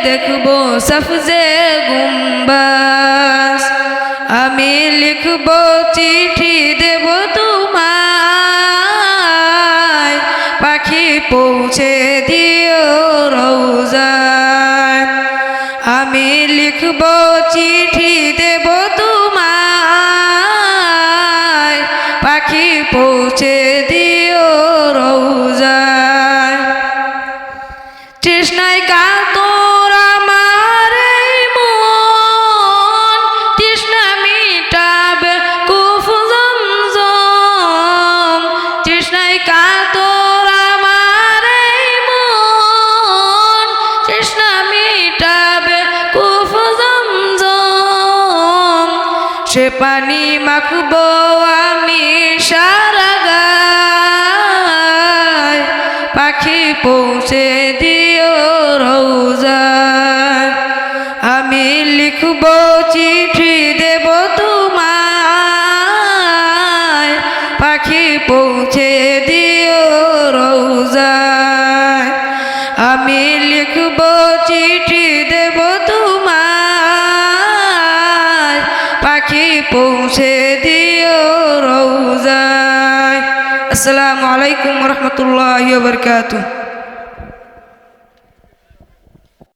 দেখবো সফজে গুম্বাস। আমি লিখবো চিঠি দেব তোমায়, পাখি পৌঁছে দিও রওজায়। আমি লিখবো চিঠি দেব তোমায়, পাখি পৌঁছে দিও রওজায়। তৃষ্ণায় কাতর আমার এই মন, তৃষ্ণা মিটাবে কুফ জমজম। তৃষ্ণায় কাতর আমার এই মন, তৃষ্ণা মিটাবে কুফ জমজম। সে পানি মাখবো আমি সারা গায়, পাখি পৌঁছে দিও রওজায়। আমি লিখবো চিঠি দেব তোমায়, পাখি পৌঁছে দিও রওজায়। আমি লিখবো চিঠি দেব তোমায়, পাখি পৌঁছে দিও রওজায়। আসসালামু আলাইকুম ওয়া রাহমাতুল্লাহি ওয়া বারাকাতুহু।